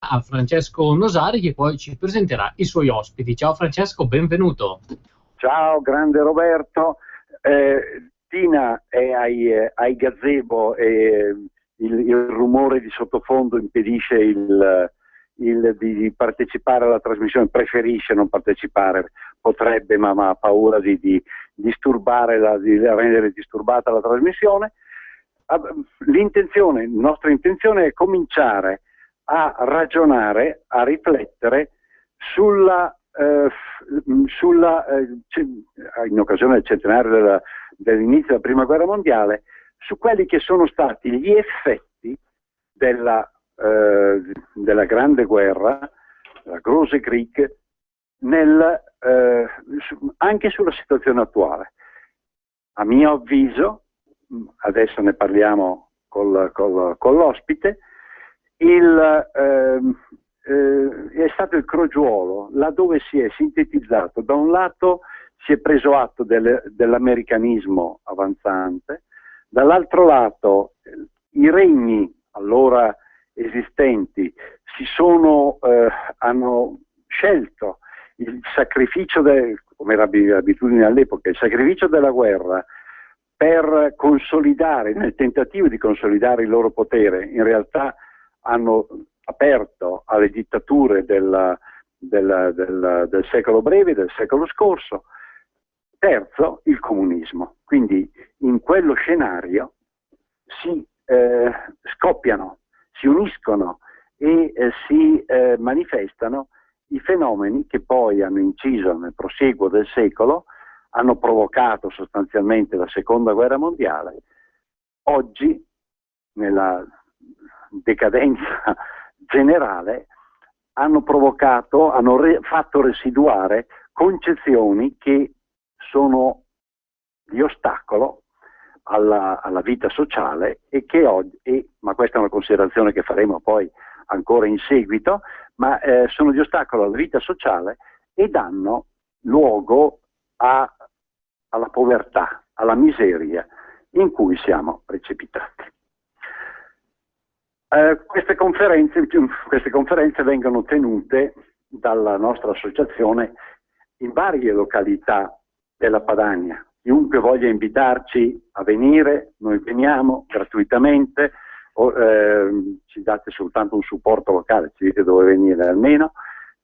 a Francesco Nosari, che poi ci presenterà i suoi ospiti. Ciao Francesco, benvenuto. Ciao, grande Roberto. Tina è ai gazebo e il rumore di sottofondo impedisce di partecipare alla trasmissione, preferisce non partecipare, potrebbe, ma ha paura di rendere disturbata la trasmissione. La nostra intenzione è cominciare a ragionare, a riflettere in occasione del centenario dell'inizio della Prima Guerra Mondiale, su quelli che sono stati gli effetti della Grande Guerra, la Große Krieg, anche sulla situazione attuale. A mio avviso, adesso ne parliamo con l'ospite, è stato il crogiuolo laddove si è sintetizzato. Da un lato si è preso atto dell'americanismo avanzante, dall'altro lato i regni allora esistenti hanno scelto il sacrificio, come era abitudine all'epoca, il sacrificio della guerra per consolidare, nel tentativo di consolidare il loro potere. In realtà hanno aperto alle dittature del secolo breve, del secolo scorso. Terzo, il comunismo. Quindi in quello scenario si scoppiano, si uniscono e si manifestano i fenomeni che poi hanno inciso nel prosieguo del secolo, hanno provocato sostanzialmente la Seconda Guerra Mondiale. Oggi, nella decadenza generale, hanno fatto residuare concezioni che sono di ostacolo alla vita sociale e che oggi, ma questa è una considerazione che faremo poi ancora in seguito, ma sono di ostacolo alla vita sociale e danno luogo alla povertà, alla miseria in cui siamo precipitati. Queste conferenze vengono tenute dalla nostra associazione in varie località della Padania. Chiunque voglia invitarci a venire, noi veniamo gratuitamente, ci date soltanto un supporto locale, ci dite dove venire almeno,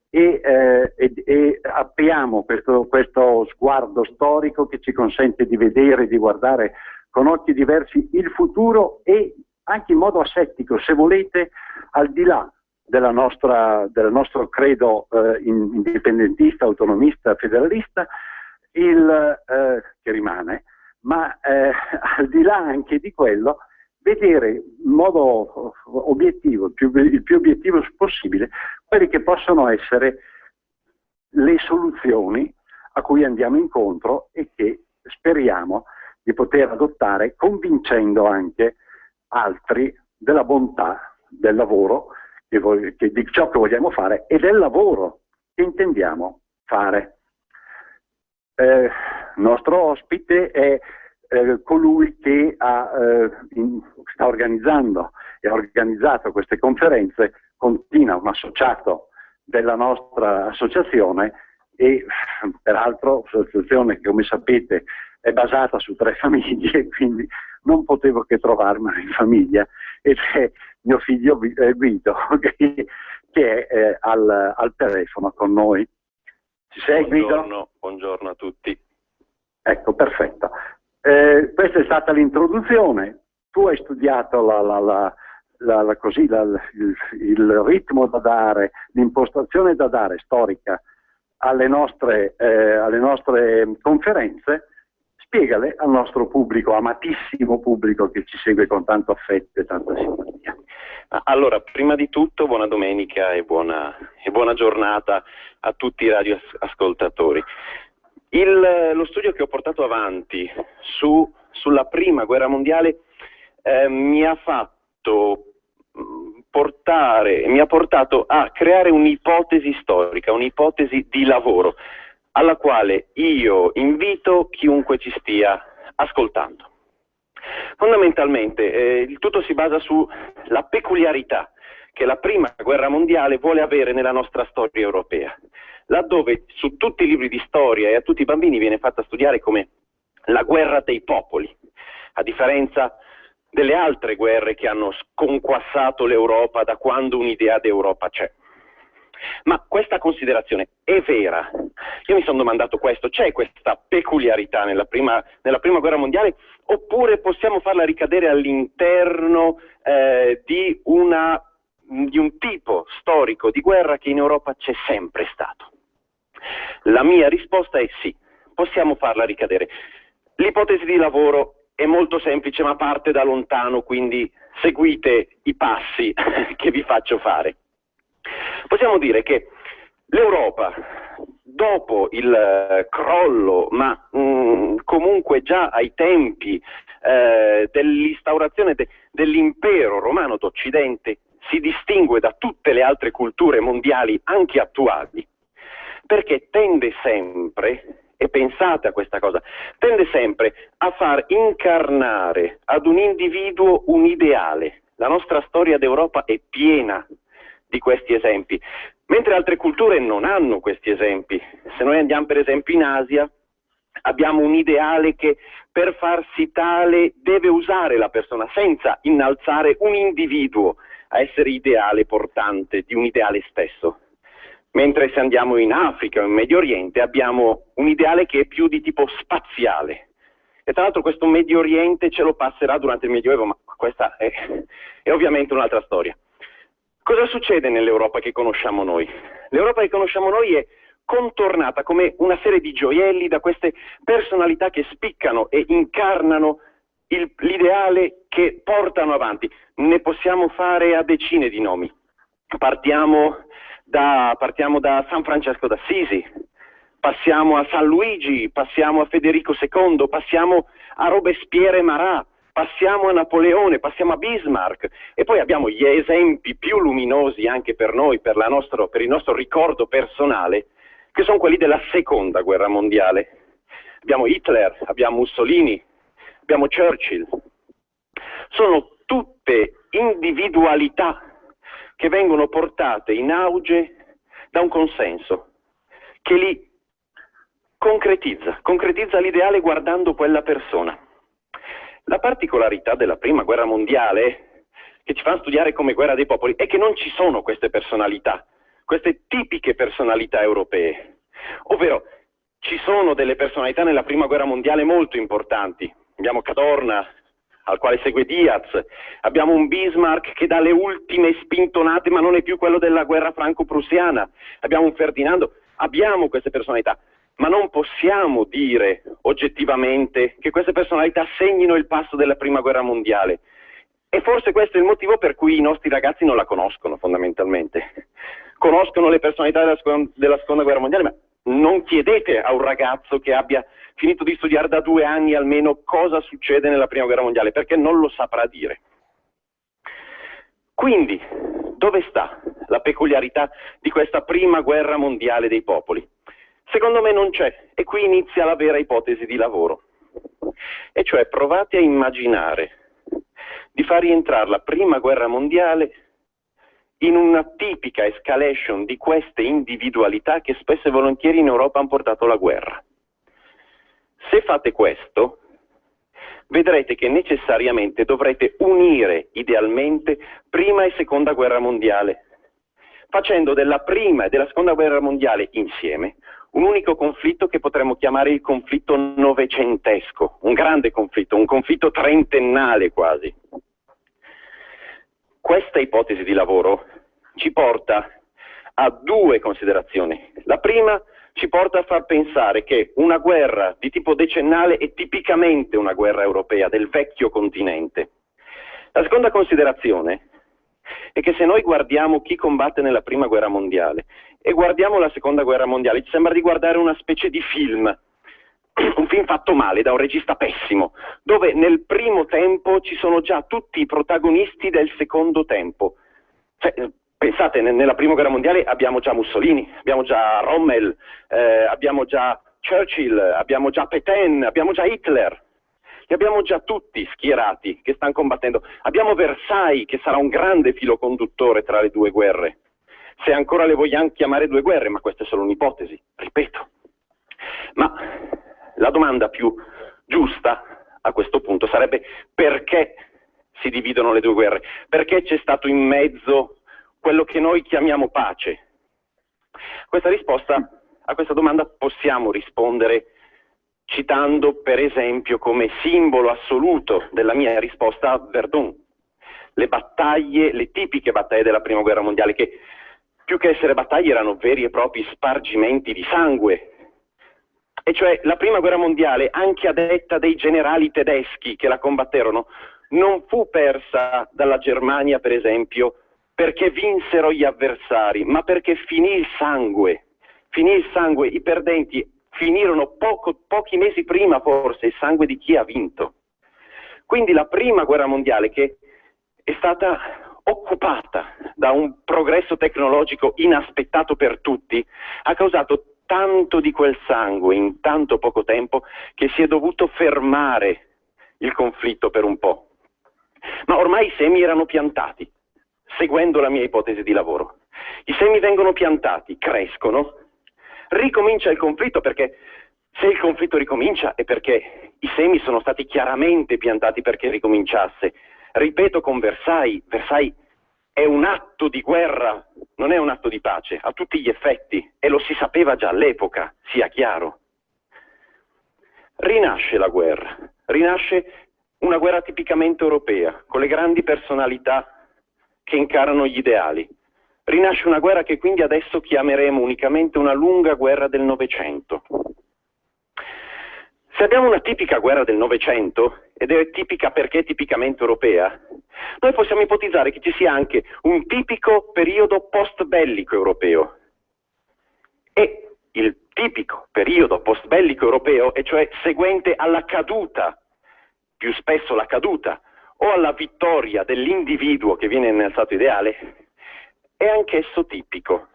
e apriamo questo sguardo storico che ci consente di vedere, di guardare con occhi diversi il futuro e anche in modo asettico, se volete, al di là del nostro credo indipendentista, autonomista, federalista, che rimane, ma al di là anche di quello, vedere in modo obiettivo, il più obiettivo possibile, quelli che possono essere le soluzioni a cui andiamo incontro e che speriamo di poter adottare, convincendo anche altri della bontà del lavoro, di ciò che vogliamo fare e del lavoro che intendiamo fare. Il nostro ospite è colui che sta organizzando e ha organizzato queste conferenze con Tina, un associato della nostra associazione, e peraltro l'associazione, che come sapete è basata su 3 famiglie, quindi non potevo che trovarmelo in famiglia, ed è mio figlio Guido che è al telefono con noi. Ci sei, Guido? Buongiorno a tutti. Ecco, perfetto. Questa è stata l'introduzione. Tu hai studiato il ritmo da dare, l'impostazione da dare storica alle nostre conferenze. Spiegale al nostro pubblico, amatissimo pubblico che ci segue con tanto affetto e tanta simpatia. Allora, prima di tutto buona domenica e buona giornata a tutti i radioascoltatori. Lo studio che ho portato avanti sulla Prima Guerra Mondiale mi ha portato a creare un'ipotesi storica, un'ipotesi di lavoro, alla quale io invito chiunque ci stia ascoltando. Fondamentalmente il tutto si basa sulla peculiarità che la prima guerra mondiale vuole avere nella nostra storia europea, laddove su tutti i libri di storia e a tutti i bambini viene fatta studiare come la guerra dei popoli, a differenza delle altre guerre che hanno sconquassato l'Europa da quando un'idea d'Europa c'è. Ma questa considerazione è vera? Io mi sono domandato questo: c'è questa peculiarità nella prima guerra mondiale, oppure possiamo farla ricadere all'interno di un tipo storico di guerra che in Europa c'è sempre stato? La mia risposta è sì, possiamo farla ricadere. L'ipotesi di lavoro è molto semplice, ma parte da lontano, quindi seguite i passi che vi faccio fare. Possiamo dire che l'Europa, dopo il crollo, ma comunque già ai tempi dell'instaurazione dell'impero romano d'Occidente, si distingue da tutte le altre culture mondiali, anche attuali, perché tende sempre, e pensate a questa cosa, tende sempre a far incarnare ad un individuo un ideale. La nostra storia d'Europa è piena di questi esempi, mentre altre culture non hanno questi esempi. Se noi andiamo per esempio in Asia, abbiamo un ideale che per farsi tale deve usare la persona, senza innalzare un individuo a essere ideale portante di un ideale stesso. Mentre se andiamo in Africa o in Medio Oriente abbiamo un ideale che è più di tipo spaziale. E tra l'altro questo Medio Oriente ce lo passerà durante il Medioevo, ma questa è ovviamente un'altra storia. Cosa succede nell'Europa che conosciamo noi? L'Europa che conosciamo noi è contornata come una serie di gioielli da queste personalità che spiccano e incarnano l'ideale che portano avanti. Ne possiamo fare a decine di nomi. Partiamo da San Francesco d'Assisi, passiamo a San Luigi, passiamo a Federico II, passiamo a Robespierre e Marat, passiamo a Napoleone, passiamo a Bismarck, e poi abbiamo gli esempi più luminosi anche per noi, per il nostro ricordo personale, che sono quelli della Seconda Guerra Mondiale. Abbiamo Hitler, abbiamo Mussolini, abbiamo Churchill. Sono tutte individualità che vengono portate in auge da un consenso, che li concretizza l'ideale guardando quella persona. La particolarità della Prima Guerra Mondiale, che ci fa studiare come guerra dei popoli, è che non ci sono queste personalità, queste tipiche personalità europee. Ovvero, ci sono delle personalità nella Prima Guerra Mondiale molto importanti. Abbiamo Cadorna, al quale segue Diaz, abbiamo un Bismarck che dà le ultime spintonate, ma non è più quello della guerra franco-prussiana, abbiamo un Ferdinando, abbiamo queste personalità, ma non possiamo dire oggettivamente che queste personalità segnino il passo della Prima Guerra Mondiale. E forse questo è il motivo per cui i nostri ragazzi non la conoscono fondamentalmente. Conoscono le personalità della Seconda Guerra Mondiale, ma non chiedete a un ragazzo che abbia finito di studiare da 2 anni almeno cosa succede nella Prima Guerra Mondiale, perché non lo saprà dire. Quindi, dove sta la peculiarità di questa Prima Guerra Mondiale dei popoli? Secondo me non c'è, e qui inizia la vera ipotesi di lavoro. E cioè, provate a immaginare di far rientrare la Prima Guerra Mondiale in una tipica escalation di queste individualità che spesso e volentieri in Europa hanno portato la guerra. Se fate questo, vedrete che necessariamente dovrete unire idealmente Prima e Seconda Guerra Mondiale, facendo della Prima e della Seconda Guerra Mondiale insieme un unico conflitto che potremmo chiamare il conflitto novecentesco, un grande conflitto, un conflitto trentennale quasi. Questa ipotesi di lavoro ci porta a 2 considerazioni. La prima ci porta a far pensare che una guerra di tipo decennale è tipicamente una guerra europea del vecchio continente. La seconda considerazione è che se noi guardiamo chi combatte nella Prima Guerra Mondiale e guardiamo la Seconda Guerra Mondiale, ci sembra di guardare una specie di film, un film fatto male da un regista pessimo, dove nel primo tempo ci sono già tutti i protagonisti del secondo tempo. Cioè, pensate, nella Prima Guerra Mondiale abbiamo già Mussolini, abbiamo già Rommel, abbiamo già Churchill, abbiamo già Pétain, abbiamo già Hitler. li abbiamo già tutti schierati che stanno combattendo. Abbiamo Versailles che sarà un grande filo conduttore tra le due guerre, se ancora le vogliamo chiamare due guerre, ma questa è solo un'ipotesi, ripeto. Ma la domanda più giusta a questo punto sarebbe: perché si dividono le due guerre? Perché c'è stato in mezzo quello che noi chiamiamo pace? A questa domanda possiamo rispondere citando per esempio come simbolo assoluto della mia risposta Verdun, le tipiche battaglie della Prima Guerra Mondiale, che più che essere battaglie erano veri e propri spargimenti di sangue. E cioè la Prima Guerra Mondiale, anche a detta dei generali tedeschi che la combatterono, non fu persa dalla Germania, per esempio, perché vinsero gli avversari, ma perché finì il sangue. I perdenti finirono pochi mesi prima, forse, il sangue di chi ha vinto. Quindi la Prima Guerra Mondiale, che è stata occupata da un progresso tecnologico inaspettato per tutti, ha causato tanto di quel sangue in tanto poco tempo che si è dovuto fermare il conflitto per un po'. Ma ormai i semi erano piantati, seguendo la mia ipotesi di lavoro. I semi vengono piantati, crescono, ricomincia il conflitto, perché se il conflitto ricomincia è perché i semi sono stati chiaramente piantati perché ricominciasse. Ripeto, con Versailles è un atto di guerra, non è un atto di pace, a tutti gli effetti, e lo si sapeva già all'epoca, sia chiaro. Rinasce la guerra, rinasce una guerra tipicamente europea, con le grandi personalità che incarnano gli ideali. Rinasce una guerra che quindi adesso chiameremo unicamente una lunga guerra del Novecento. Se abbiamo una tipica guerra del Novecento, ed è tipica perché è tipicamente europea, noi possiamo ipotizzare che ci sia anche un tipico periodo post-bellico europeo. E il tipico periodo post-bellico europeo, e cioè seguente alla caduta, più spesso la caduta, o alla vittoria dell'individuo che viene innalzato ideale, è anch'esso tipico.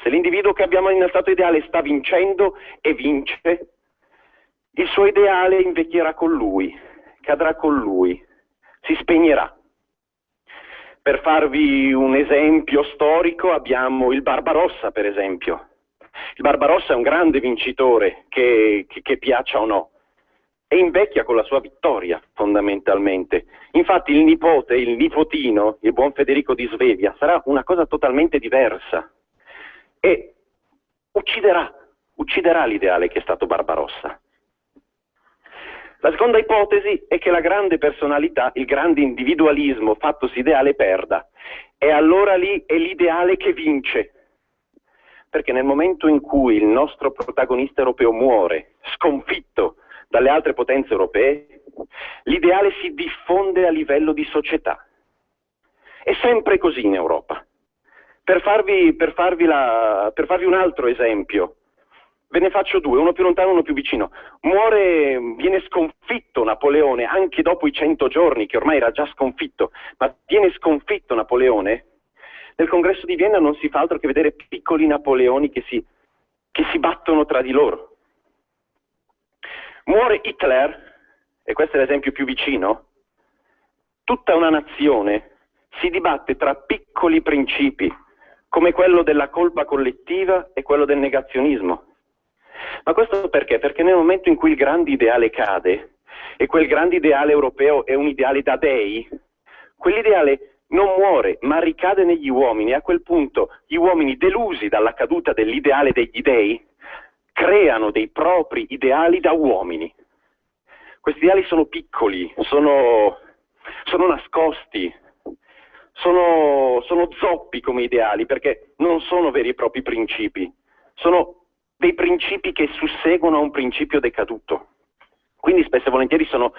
Se l'individuo che abbiamo innalzato ideale sta vincendo e vince, il suo ideale invecchierà con lui, cadrà con lui, si spegnerà. Per farvi un esempio storico abbiamo il Barbarossa, per esempio. Il Barbarossa è un grande vincitore, che piaccia o no, e invecchia con la sua vittoria, fondamentalmente. Infatti il nipote, il nipotino, il buon Federico di Svevia, sarà una cosa totalmente diversa e ucciderà l'ideale che è stato Barbarossa. La seconda ipotesi è che la grande personalità, il grande individualismo fattosi ideale perda, e allora lì è l'ideale che vince. Perché nel momento in cui il nostro protagonista europeo muore, sconfitto dalle altre potenze europee, l'ideale si diffonde a livello di società. È sempre così in Europa. Per farvi un altro esempio, ve ne faccio due, uno più lontano e uno più vicino. Viene sconfitto Napoleone, anche dopo i 100 giorni, che ormai era già sconfitto, ma viene sconfitto Napoleone. Nel congresso di Vienna non si fa altro che vedere piccoli Napoleoni che si battono tra di loro. Muore Hitler, e questo è l'esempio più vicino, tutta una nazione si dibatte tra piccoli principi, come quello della colpa collettiva e quello del negazionismo. Ma questo perché? Perché nel momento in cui il grande ideale cade, e quel grande ideale europeo è un ideale da dei, quell'ideale non muore, ma ricade negli uomini, e a quel punto gli uomini, delusi dalla caduta dell'ideale degli dei, creano dei propri ideali da uomini. Questi ideali sono piccoli, sono nascosti, sono zoppi come ideali, perché non sono veri e propri principi, sono dei principi che susseguono a un principio decaduto. Quindi spesso e volentieri sono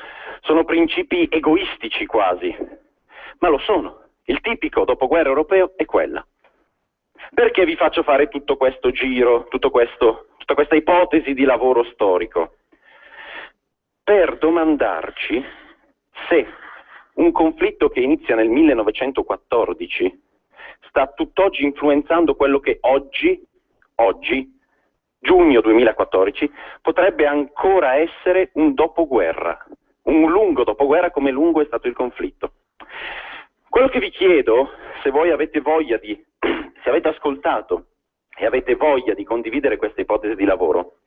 principi egoistici quasi, ma lo sono. Il tipico dopoguerra europeo è quella. Perché vi faccio fare tutto questo giro, tutta questa ipotesi di lavoro storico? Per domandarci se un conflitto che inizia nel 1914 sta tutt'oggi influenzando quello che oggi, giugno 2014, potrebbe ancora essere un dopoguerra un lungo dopoguerra come lungo è stato il conflitto. Quello che vi chiedo, se voi avete voglia se avete ascoltato e avete voglia di condividere questa ipotesi di lavoro,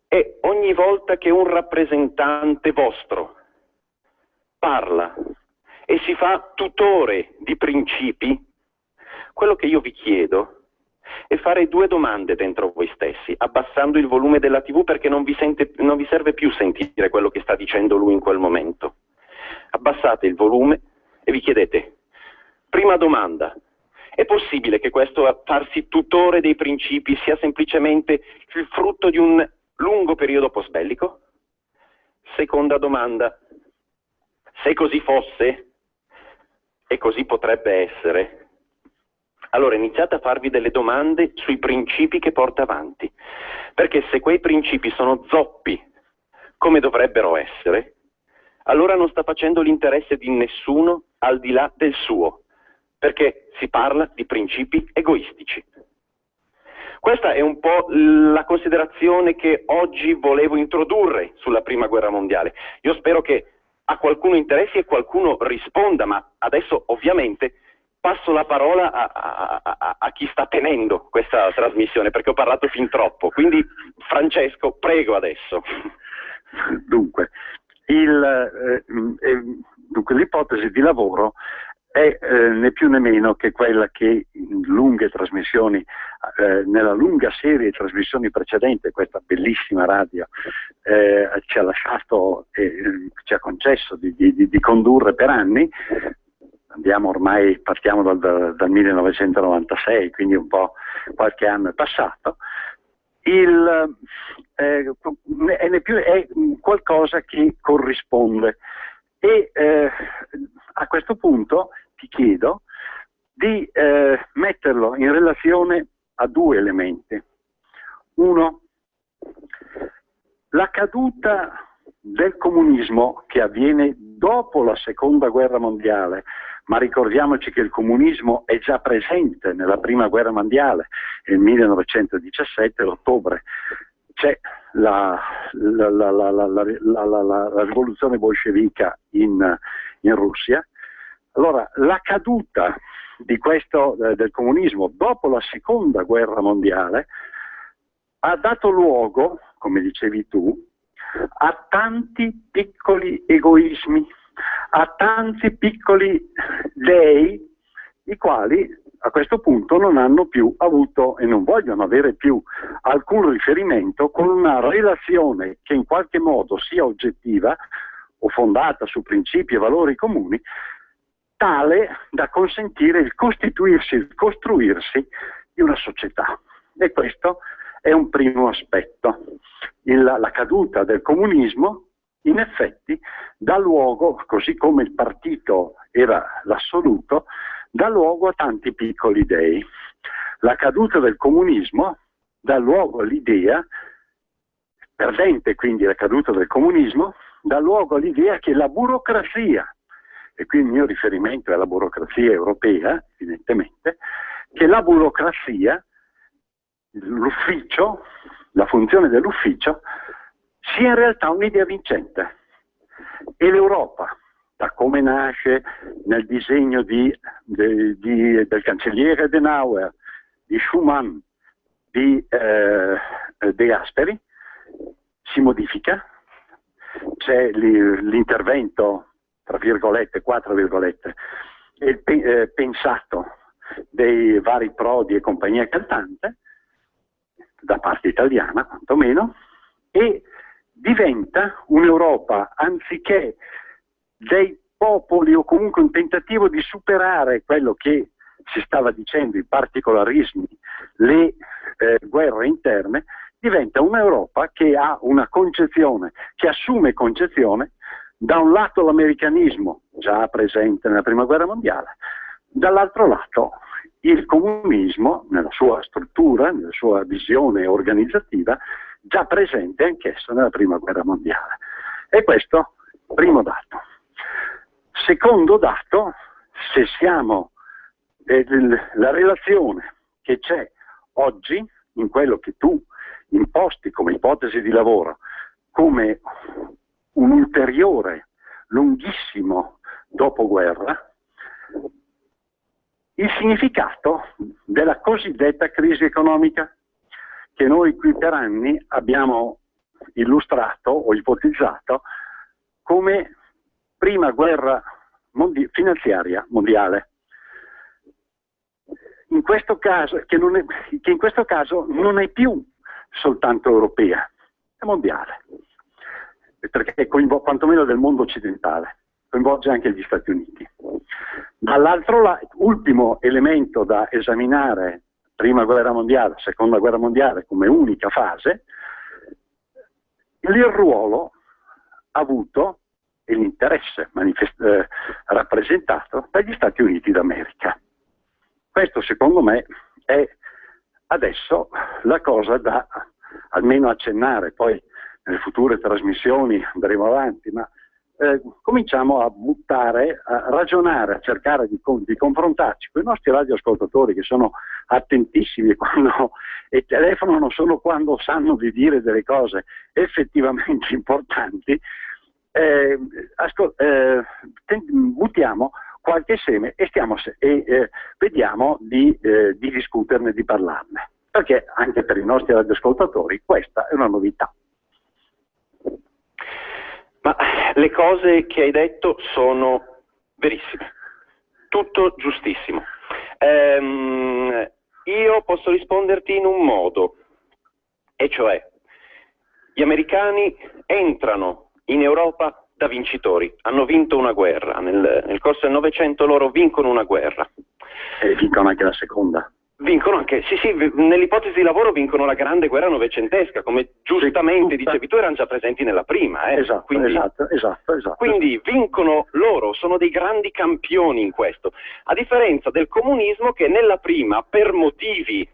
è ogni volta che un rappresentante vostro parla e si fa tutore di principi, quello che io vi chiedo è fare 2 domande dentro voi stessi, abbassando il volume della TV perché non vi serve più sentire quello che sta dicendo lui in quel momento. Abbassate il volume e vi chiedete, prima domanda, è possibile che questo farsi tutore dei principi sia semplicemente il frutto di un lungo periodo postbellico? Seconda domanda, se così fosse, e così potrebbe essere, allora iniziate a farvi delle domande sui principi che porta avanti, perché se quei principi sono zoppi come dovrebbero essere, allora non sta facendo l'interesse di nessuno al di là del suo, perché si parla di principi egoistici. Questa è un po' la considerazione che oggi volevo introdurre sulla Prima Guerra Mondiale. Io spero che a qualcuno interessi e qualcuno risponda, ma adesso ovviamente passo la parola a chi sta tenendo questa trasmissione, perché ho parlato fin troppo. Quindi Francesco, prego adesso. Dunque, l'ipotesi di lavoro è né più né meno che quella che in lunghe trasmissioni, nella lunga serie di trasmissioni precedenti, questa bellissima radio ci ha lasciato e ci ha concesso di condurre per anni. Partiamo dal 1996, quindi un po' qualche anno è passato. È qualcosa che corrisponde e a questo punto ti chiedo di metterlo in relazione a 2 elementi. Uno, la caduta del comunismo che avviene dopo la Seconda Guerra Mondiale, ma ricordiamoci che il comunismo è già presente nella Prima Guerra Mondiale, nel 1917, l'ottobre, c'è la rivoluzione bolscevica in Russia. Allora, la caduta di del comunismo dopo la Seconda Guerra Mondiale ha dato luogo, come dicevi tu, a tanti piccoli egoismi, a tanti piccoli dei, i quali a questo punto non hanno più avuto e non vogliono avere più alcun riferimento con una relazione che in qualche modo sia oggettiva o fondata su principi e valori comuni, tale da consentire il costituirsi, il costruirsi di una società. E questo è un primo aspetto. La caduta del comunismo in effetti dà luogo, così come il partito era l'assoluto, dà luogo a tanti piccoli dei. La caduta del comunismo dà luogo all'idea, perdente quindi la caduta del comunismo, dà luogo all'idea che la burocrazia, e qui il mio riferimento è alla burocrazia europea, evidentemente, che la burocrazia, l'ufficio, la funzione dell'ufficio, sia in realtà un'idea vincente. E l'Europa, da come nasce nel disegno del cancelliere Adenauer, di Schuman, di De Gasperi, si modifica, c'è l'intervento, tra virgolette, 4 virgolette, pensato dei vari Prodi e compagnia cantante, da parte italiana quantomeno, e diventa un'Europa, anziché dei popoli o comunque un tentativo di superare quello che si stava dicendo, i particolarismi, le guerre interne, diventa un'Europa che ha una concezione, che assume concezione, da un lato l'americanismo, già presente nella Prima Guerra Mondiale, dall'altro lato il comunismo, nella sua struttura, nella sua visione organizzativa, già presente anch'esso nella Prima Guerra Mondiale. E questo, primo dato. Secondo dato, se siamo la relazione che c'è oggi in quello che tu imposti come ipotesi di lavoro, come un ulteriore, lunghissimo dopoguerra, il significato della cosiddetta crisi economica, che noi qui per anni abbiamo illustrato o ipotizzato come prima guerra finanziaria mondiale. In questo caso, che in questo caso non è più soltanto europea, è mondiale, perché quantomeno del mondo occidentale, coinvolge anche gli Stati Uniti. Dall'altro lato, ultimo elemento da esaminare, prima guerra mondiale, seconda guerra mondiale come unica fase, il ruolo avuto e l'interesse rappresentato dagli Stati Uniti d'America. Questo secondo me è adesso la cosa da almeno accennare, poi nelle future trasmissioni andremo avanti, ma cominciamo a buttare, a ragionare, a cercare di confrontarci con i nostri radioascoltatori che sono attentissimi e telefonano solo quando sanno di dire delle cose effettivamente importanti. Buttiamo qualche seme e vediamo di discuterne, di parlarne, perché anche per i nostri radioascoltatori questa è una novità. Ma le cose che hai detto sono verissime, tutto giustissimo. Io posso risponderti in un modo, e cioè gli americani entrano in Europa da vincitori, hanno vinto una guerra, nel corso del Novecento loro vincono una guerra. E vincono anche la seconda. Vincono anche, sì, nell'ipotesi di lavoro vincono la grande guerra novecentesca, come giustamente dicevi tu, erano già presenti nella prima. Esatto. Quindi vincono loro, sono dei grandi campioni in questo, a differenza del comunismo che nella prima, per motivi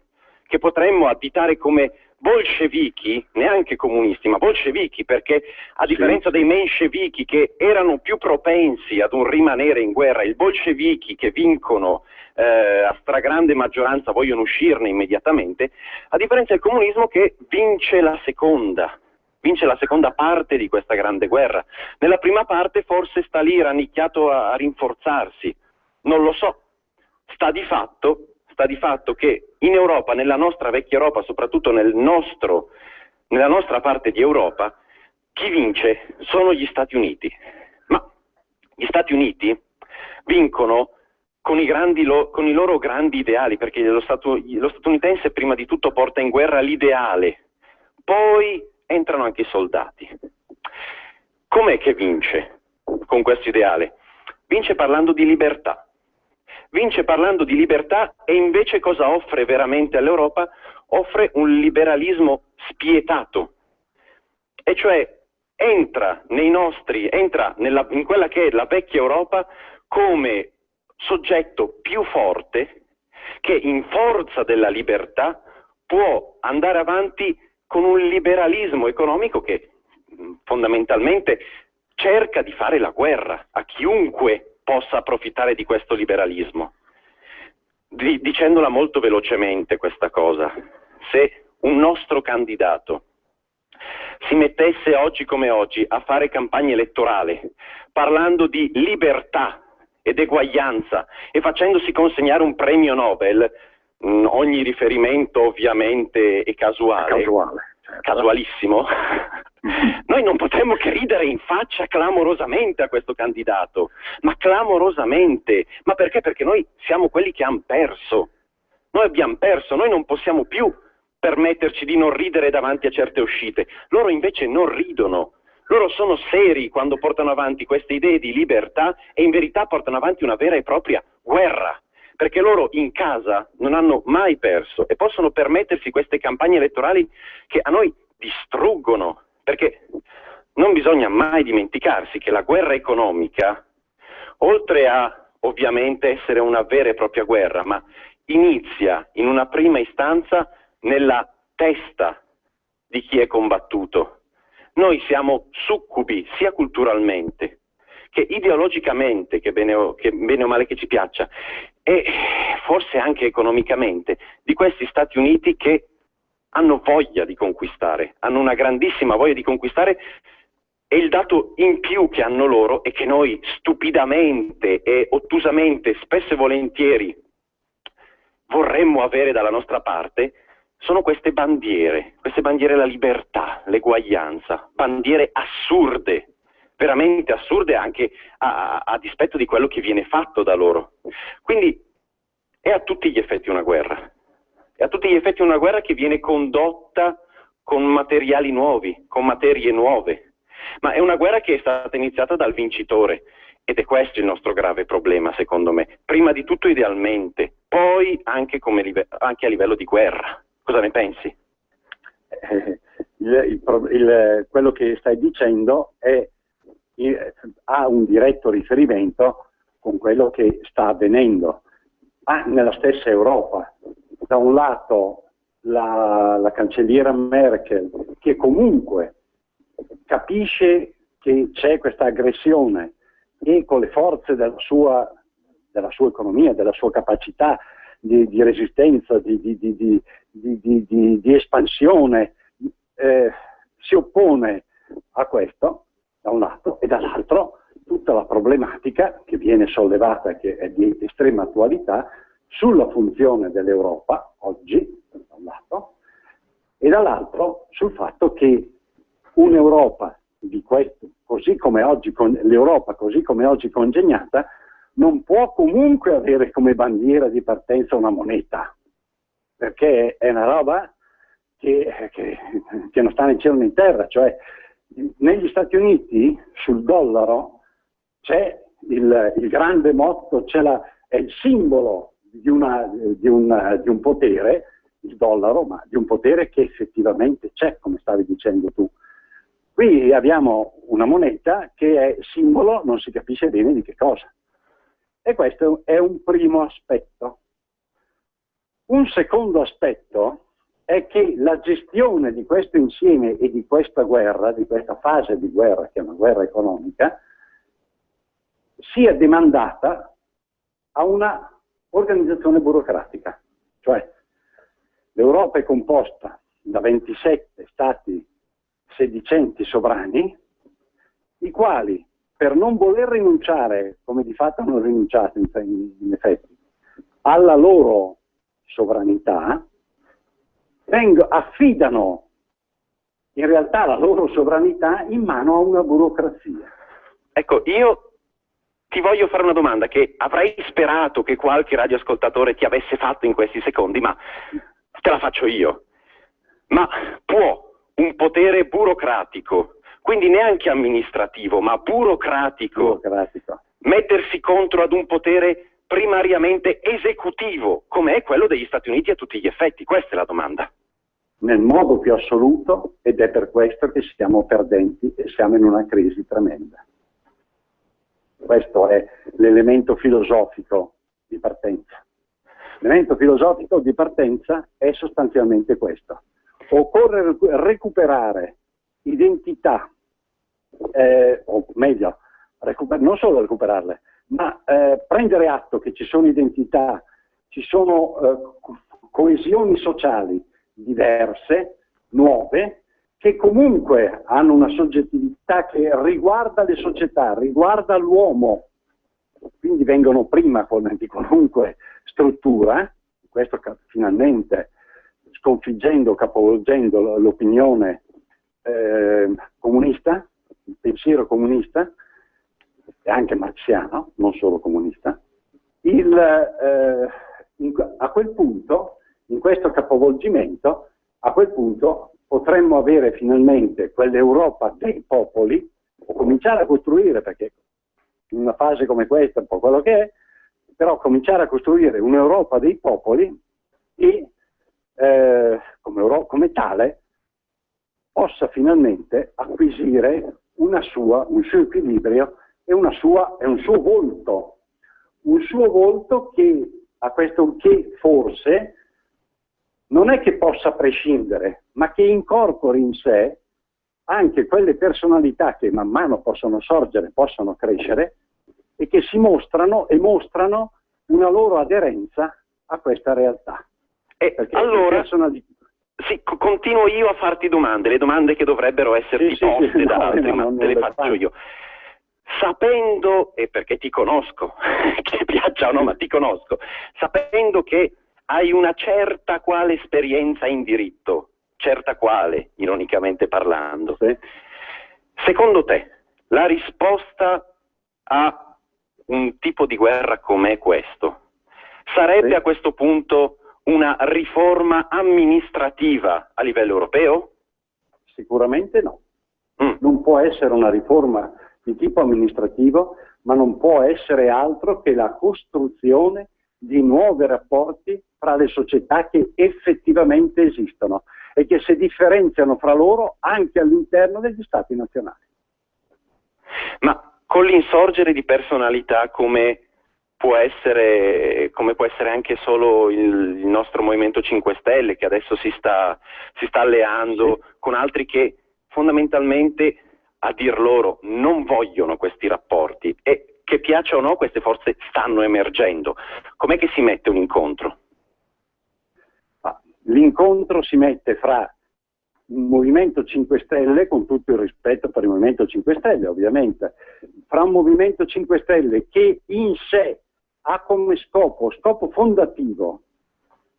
che potremmo additare come bolscevichi, neanche comunisti, ma bolscevichi, perché a differenza dei menscevichi che erano più propensi ad un rimanere in guerra, i bolscevichi che vincono a stragrande maggioranza vogliono uscirne immediatamente, a differenza del comunismo che vince la seconda parte di questa grande guerra. Nella prima parte forse sta lì rannicchiato a rinforzarsi, non lo so, sta di fatto che in Europa, nella nostra vecchia Europa, soprattutto nella nostra parte di Europa, chi vince sono gli Stati Uniti. Ma gli Stati Uniti vincono con i loro grandi ideali, perché lo statunitense prima di tutto porta in guerra l'ideale, poi entrano anche i soldati. Com'è che vince con questo ideale? Vince parlando di libertà. Vince parlando di libertà e invece cosa offre veramente all'Europa? Offre un liberalismo spietato, e cioè entra in quella che è la vecchia Europa come soggetto più forte che in forza della libertà può andare avanti con un liberalismo economico che fondamentalmente cerca di fare la guerra a chiunque possa approfittare di questo liberalismo. Dicendola molto velocemente questa cosa, se un nostro candidato si mettesse oggi come oggi a fare campagna elettorale parlando di libertà ed eguaglianza e facendosi consegnare un premio Nobel, ogni riferimento ovviamente è casuale, casualissimo, noi non potremmo che ridere in faccia clamorosamente a questo candidato, ma clamorosamente. Ma perché? Perché noi siamo quelli che hanno perso, noi abbiamo perso, noi non possiamo più permetterci di non ridere davanti a certe uscite. Loro invece non ridono, loro sono seri quando portano avanti queste idee di libertà e in verità portano avanti una vera e propria guerra, perché loro in casa non hanno mai perso e possono permettersi queste campagne elettorali che a noi distruggono, perché non bisogna mai dimenticarsi che la guerra economica, oltre a ovviamente essere una vera e propria guerra, ma inizia in una prima istanza nella testa di chi è combattuto. Noi siamo succubi sia culturalmente che ideologicamente, che bene o male che ci piaccia, e forse anche economicamente, di questi Stati Uniti che hanno voglia di conquistare, hanno una grandissima voglia di conquistare E il dato in più che hanno loro e che noi stupidamente e ottusamente, spesso e volentieri, vorremmo avere dalla nostra parte, sono queste bandiere della libertà, l'eguaglianza, bandiere assurde, veramente assurde anche a dispetto di quello che viene fatto da loro. Quindi è a tutti gli effetti una guerra, è a tutti gli effetti una guerra che viene condotta con materiali nuovi, con materie nuove. Ma è una guerra che è stata iniziata dal vincitore ed è questo il nostro grave problema, secondo me. Prima di tutto idealmente, poi anche a livello di guerra. Cosa ne pensi? Quello che stai dicendo ha un diretto riferimento con quello che sta avvenendo nella stessa Europa. Da un lato la cancelliera Merkel, che comunque capisce che c'è questa aggressione e con le forze della sua economia, della sua capacità di resistenza, di espansione, si oppone a questo da un lato, e dall'altro tutta la problematica che viene sollevata, che è di estrema attualità, sulla funzione dell'Europa oggi, da un lato, e dall'altro sul fatto che un'Europa di questo, così come oggi, l'Europa così come oggi congegnata, non può comunque avere come bandiera di partenza una moneta, perché è una roba che non sta né in cielo né in terra. Cioè, negli Stati Uniti sul dollaro c'è il grande motto, è il simbolo di un potere, il dollaro, ma di un potere che effettivamente c'è, come stavi dicendo tu. Qui abbiamo una moneta che è simbolo, non si capisce bene di che cosa. E questo è un primo aspetto. Un secondo aspetto è che la gestione di questo insieme e di questa guerra, di questa fase di guerra, che è una guerra economica, sia demandata a una organizzazione burocratica. Cioè, l'Europa è composta da 27 stati sedicenti sovrani, i quali, per non voler rinunciare, come di fatto hanno rinunciato in effetti, alla loro sovranità, affidano in realtà la loro sovranità in mano a una burocrazia. Ecco, io ti voglio fare una domanda che avrei sperato che qualche radioascoltatore ti avesse fatto in questi secondi, ma te la faccio io. Ma può un potere burocratico, quindi neanche amministrativo, ma burocratico, mettersi contro ad un potere primariamente esecutivo, come è quello degli Stati Uniti a tutti gli effetti? Questa è la domanda. Nel modo più assoluto, ed è per questo che siamo perdenti e siamo in una crisi tremenda. Questo è l'elemento filosofico di partenza. L'elemento filosofico di partenza è sostanzialmente questo. Occorre recuperare identità, o meglio, non solo recuperarle, ma prendere atto che ci sono identità, ci sono coesioni sociali diverse, nuove, che comunque hanno una soggettività che riguarda le società, riguarda l'uomo, quindi vengono prima di qualunque struttura. Questo finalmente sconfiggendo, capovolgendo l'opinione comunista, il pensiero comunista, e anche marxiano, non solo comunista. A quel punto, in questo capovolgimento, a quel punto potremmo avere finalmente quell'Europa dei popoli, o cominciare a costruire, perché in una fase come questa è un po' quello che è, però cominciare a costruire un'Europa dei popoli e come tale possa finalmente acquisire un suo equilibrio e un suo volto che forse non è che possa prescindere, ma che incorpori in sé anche quelle personalità che man mano possono sorgere, possono crescere e che si mostrano e mostrano una loro aderenza a questa realtà. E allora sì, continuo io a farti domande, le domande che dovrebbero esserti poste da altri, ma te le faccio io. Sapendo, e perché ti conosco, che piaccia o no, ma ti conosco, sapendo che hai una certa quale esperienza in diritto, certa quale, ironicamente parlando, secondo te la risposta a un tipo di guerra come questo sarebbe a questo punto una riforma amministrativa a livello europeo? Sicuramente no. Non può essere una riforma di tipo amministrativo, ma non può essere altro che la costruzione di nuovi rapporti fra le società che effettivamente esistono e che si differenziano fra loro anche all'interno degli stati nazionali. Ma con l'insorgere di personalità come può essere anche solo il nostro Movimento 5 Stelle, che adesso si sta alleando con altri che fondamentalmente, a dir loro, non vogliono questi rapporti, e che piaccia o no queste forze stanno emergendo. Com'è che si mette un incontro? L'incontro si mette fra un Movimento 5 Stelle, con tutto il rispetto per il Movimento 5 Stelle ovviamente, fra un Movimento 5 Stelle che in sé ha come scopo fondativo,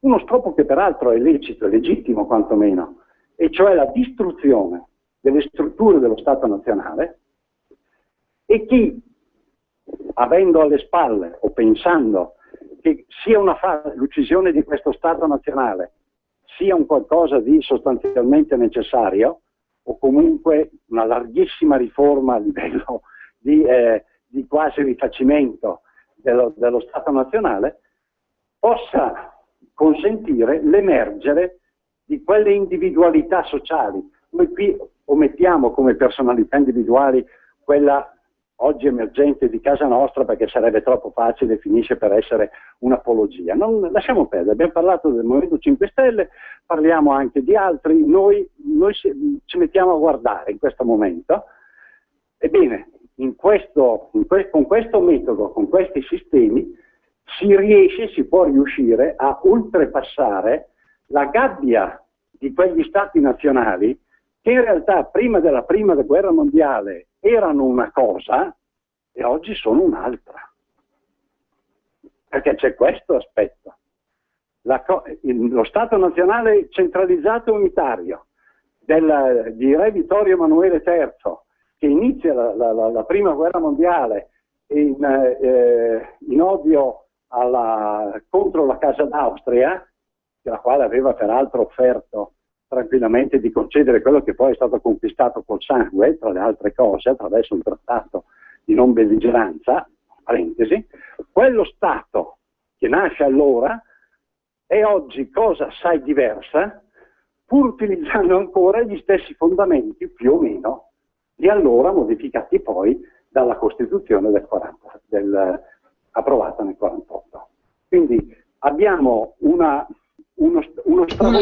uno scopo che peraltro è lecito, è legittimo quantomeno, e cioè la distruzione delle strutture dello Stato nazionale, e chi, avendo alle spalle o pensando che sia l'uccisione di questo Stato nazionale sia un qualcosa di sostanzialmente necessario, o comunque una larghissima riforma a livello di quasi rifacimento dello Stato nazionale, possa consentire l'emergere di quelle individualità sociali. Noi qui omettiamo come personalità individuali quella oggi emergente di casa nostra, perché sarebbe troppo facile, finisce per essere un'apologia. Lasciamo perdere, abbiamo parlato del Movimento 5 Stelle, parliamo anche di altri, noi ci mettiamo a guardare in questo momento. Ebbene, con questo metodo, con questi sistemi, si può riuscire a oltrepassare la gabbia di quegli stati nazionali che in realtà prima della prima guerra mondiale erano una cosa e oggi sono un'altra. Perché c'è questo aspetto. Lo Stato nazionale centralizzato e unitario di Re Vittorio Emanuele III, che inizia la prima guerra mondiale in odio contro la Casa d'Austria, la quale aveva peraltro offerto tranquillamente di concedere quello che poi è stato conquistato col sangue, tra le altre cose, attraverso un trattato di non belligeranza, parentesi. Quello Stato che nasce allora è oggi cosa assai diversa, pur utilizzando ancora gli stessi fondamenti, più o meno, di allora, modificati poi dalla Costituzione approvata nel 48. Quindi abbiamo una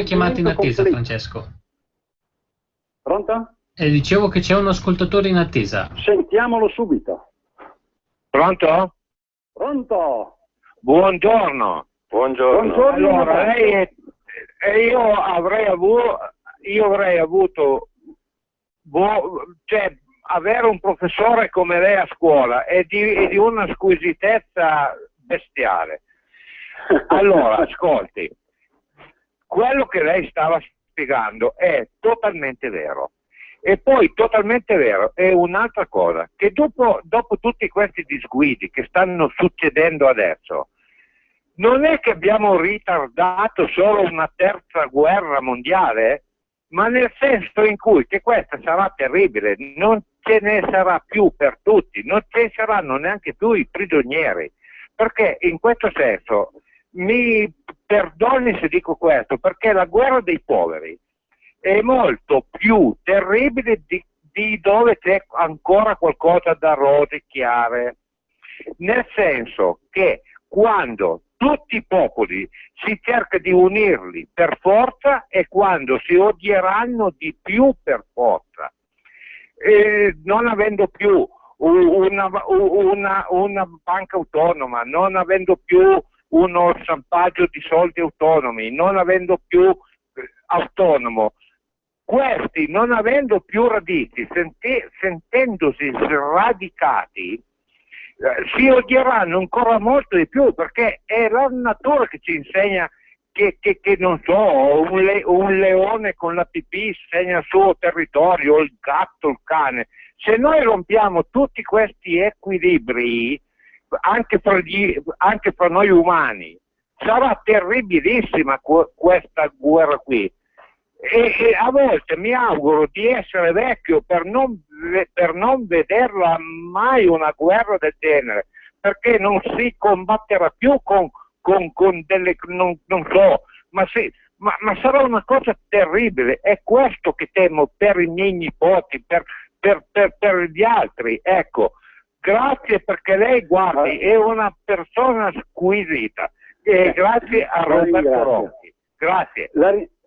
chiamata in attesa, completo. Francesco. Pronto? Dicevo che c'è un ascoltatore in attesa. Sentiamolo subito. Pronto? Pronto? Buongiorno. Buongiorno. Allora, io avrei avuto cioè, avere un professore come lei a scuola è di una squisitezza bestiale. Allora, ascolti, quello che lei stava spiegando è totalmente vero. E poi totalmente vero è un'altra cosa, che dopo tutti questi disguidi che stanno succedendo adesso, non è che abbiamo ritardato solo una terza guerra mondiale, ma nel senso in cui che questa sarà terribile, non ce ne sarà più per tutti, non ce ne saranno neanche più i prigionieri, perché in questo senso, mi perdoni se dico questo, perché la guerra dei poveri è molto più terribile di dove c'è ancora qualcosa da rosicchiare, nel senso che quando tutti i popoli si cerca di unirli per forza e quando si odieranno di più per forza, non avendo più una banca autonoma, non avendo più uno stampaggio di soldi autonomi, non avendo più autonomo, questi non avendo più radici, sentendosi sradicati, si odieranno ancora molto di più, perché è la natura che ci insegna che non so, un leone con la pipì segna il suo territorio, il gatto, il cane. Se noi rompiamo tutti questi equilibri, anche fra noi umani, sarà terribilissima questa guerra qui. E a volte mi auguro di essere vecchio per non vederla mai una guerra del genere, perché non si combatterà più con delle, non so, ma sarà una cosa terribile. È questo che temo per i miei nipoti, per gli altri. Ecco, grazie, perché lei, guardi, è una persona squisita. E grazie a Roberto Ronchi. Grazie.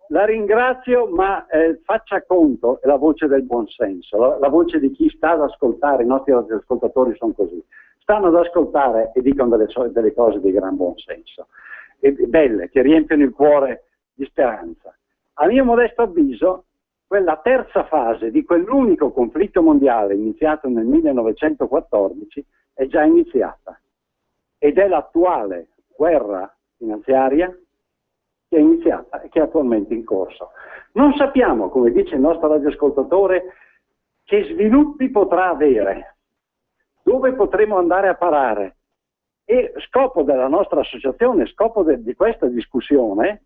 La ringrazio, ma faccia conto, è la voce del buonsenso, la voce di chi sta ad ascoltare. I nostri ascoltatori sono così, stanno ad ascoltare e dicono delle cose di gran buonsenso, e belle, che riempiono il cuore di speranza. A mio modesto avviso, quella terza fase di quell'unico conflitto mondiale iniziato nel 1914 è già iniziata, ed è l'attuale guerra finanziaria che è iniziata e che è attualmente in corso. Non sappiamo, come dice il nostro radioascoltatore, che sviluppi potrà avere, dove potremo andare a parare, e scopo della nostra associazione, scopo di questa discussione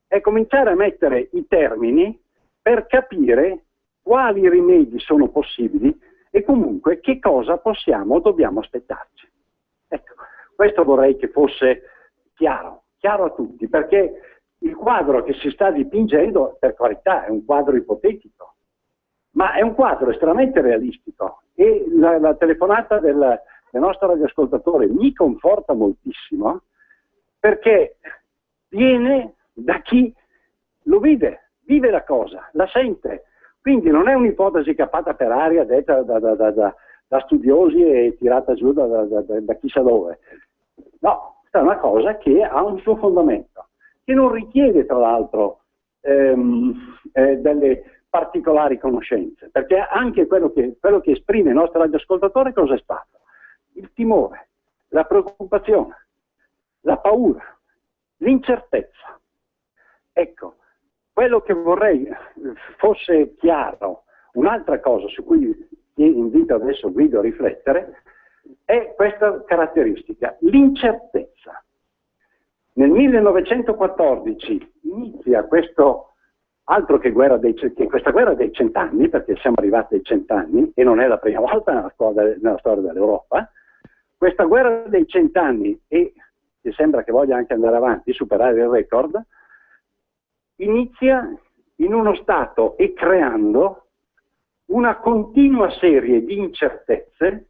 è cominciare a mettere i termini per capire quali rimedi sono possibili e comunque che cosa possiamo o dobbiamo aspettarci. Ecco, questo vorrei che fosse chiaro a tutti, perché il quadro che si sta dipingendo, per carità, è un quadro ipotetico, ma è un quadro estremamente realistico, e la telefonata del nostro radioascoltatore mi conforta moltissimo, perché viene da chi lo vive la cosa, la sente, quindi non è un'ipotesi cappata per aria, detta da studiosi e tirata giù da chissà dove. No, è una cosa che ha un suo fondamento, che non richiede tra l'altro delle particolari conoscenze, perché anche quello che esprime il nostro radioascoltatore cosa è stato? Il timore, la preoccupazione, la paura, l'incertezza. Ecco, quello che vorrei fosse chiaro, un'altra cosa su cui invito adesso Guido a riflettere, è questa caratteristica, l'incertezza. Nel 1914 inizia questo, altro che questa guerra dei 100 anni, perché siamo arrivati ai 100 anni e non è la prima volta nella storia dell'Europa, questa guerra dei 100 anni, e che sembra che voglia anche andare avanti, superare il record, inizia in uno stato e creando una continua serie di incertezze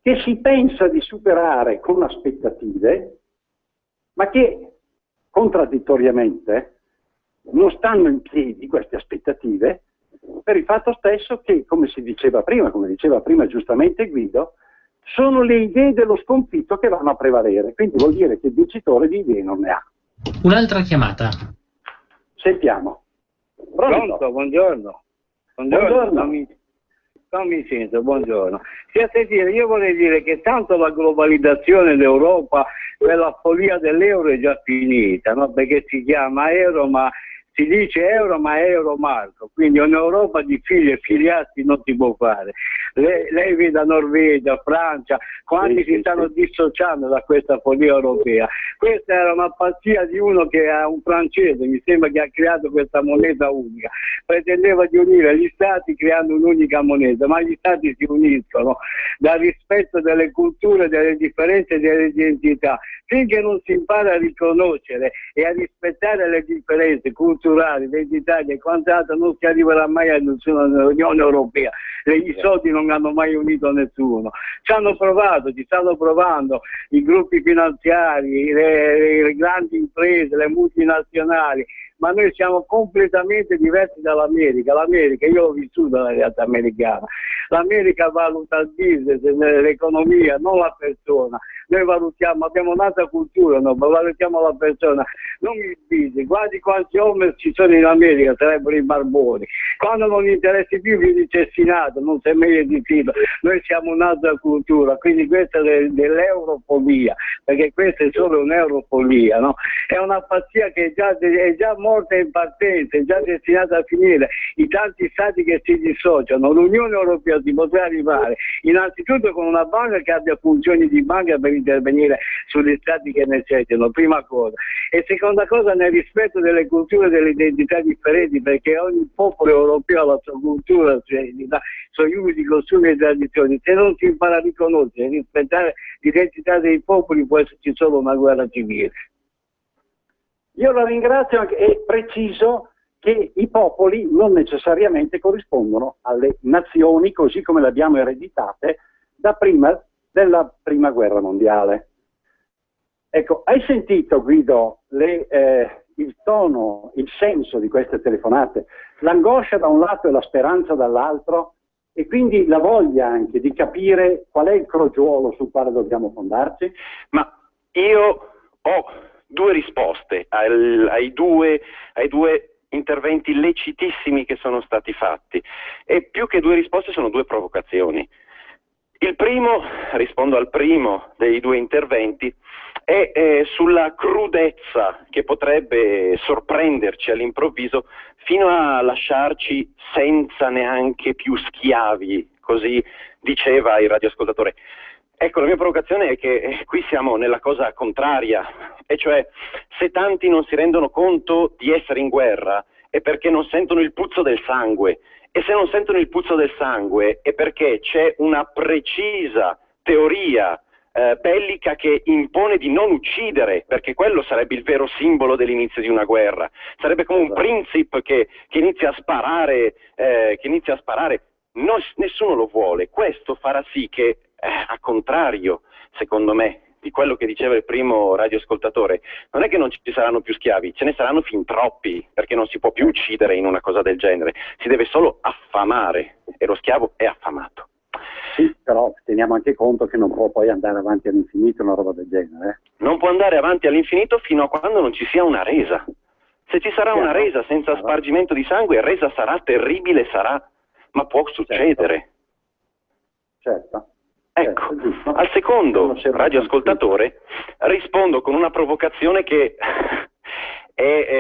che si pensa di superare con aspettative, ma che contraddittoriamente non stanno in piedi queste aspettative, per il fatto stesso che, come diceva prima giustamente Guido, sono le idee dello sconfitto che vanno a prevalere, quindi vuol dire che il vincitore di idee non ne ha. Un'altra chiamata. Sentiamo. Pronto, buongiorno. Non mi sento, buongiorno. Io vorrei dire che tanto la globalizzazione d'Europa, quella follia dell'euro è già finita, no? Perché si chiama euro, ma si dice euro, ma è euromarco, quindi un'Europa di figli e figliati non si può fare. Lei vede Norvegia, Francia, quanti si stanno dissociando da questa follia europea. Questa era una pazzia di uno che è un francese, mi sembra, che ha creato questa moneta unica. Pretendeva di unire gli stati creando un'unica moneta, ma gli stati si uniscono dal rispetto delle culture, delle differenze e delle identità. Finché non si impara a riconoscere e a rispettare le differenze culturali, identitarie e quant'altro, non si arriverà mai a nessuna Unione Europea. I soldi non hanno mai unito nessuno. Ci stanno provando i gruppi finanziari, le grandi imprese, le multinazionali, ma noi siamo completamente diversi dall'America. L'America, io l'ho vissuta la realtà americana, l'America valuta il business, l'economia, non la persona. noi valutiamo, abbiamo un'altra cultura, no? Ma valutiamo la persona, non mi dici, guardi quanti uomini ci sono in America, sarebbero i barboni, quando non gli interessi più vieni cestinato, non sei meglio di filo, noi siamo un'altra cultura, quindi questa è dell'eurofolia, perché questa è solo un'eurofolia, no? È una pazzia che è già morta in partenza, è già destinata a finire, i tanti stati che si dissociano, l'Unione Europea si potrà arrivare innanzitutto con una banca che abbia funzioni di banca per intervenire sugli stati che necessitano, prima cosa, e seconda cosa nel rispetto delle culture e delle identità differenti, perché ogni popolo europeo ha la sua cultura, la sua identità, i suoi usi, costumi e tradizioni. Se non si impara a riconoscere e rispettare l'identità dei popoli può esserci solo una guerra civile. Io la ringrazio e preciso che i popoli non necessariamente corrispondono alle nazioni così come le abbiamo ereditate da prima della Prima Guerra Mondiale. Ecco, hai sentito, Guido, il tono, il senso di queste telefonate, l'angoscia da un lato e la speranza dall'altro, e quindi la voglia anche di capire qual è il crogiuolo sul quale dobbiamo fondarci? Ma io ho due risposte ai due interventi lecitissimi che sono stati fatti, e più che due risposte sono due provocazioni. Il primo, rispondo al primo dei due interventi, è sulla crudezza che potrebbe sorprenderci all'improvviso fino a lasciarci senza neanche più schiavi, così diceva il radioascoltatore. Ecco, la mia provocazione è che qui siamo nella cosa contraria, e cioè se tanti non si rendono conto di essere in guerra è perché non sentono il puzzo del sangue, e se non sentono il puzzo del sangue è perché c'è una precisa teoria bellica che impone di non uccidere, perché quello sarebbe il vero simbolo dell'inizio di una guerra. Sarebbe come un principe che inizia a sparare, nessuno lo vuole. Questo farà sì che, a contrario, secondo me, di quello che diceva il primo radioascoltatore, non è che non ci saranno più schiavi, ce ne saranno fin troppi, perché non si può più uccidere in una cosa del genere, si deve solo affamare, e lo schiavo è affamato. Sì, però teniamo anche conto che non può poi andare avanti all'infinito una roba del genere. Non può andare avanti all'infinito fino a quando non ci sia una resa. Se ci sarà una resa senza spargimento di sangue, resa sarà terribile, ma può succedere. Certo. Ecco, al secondo radioascoltatore rispondo con una provocazione che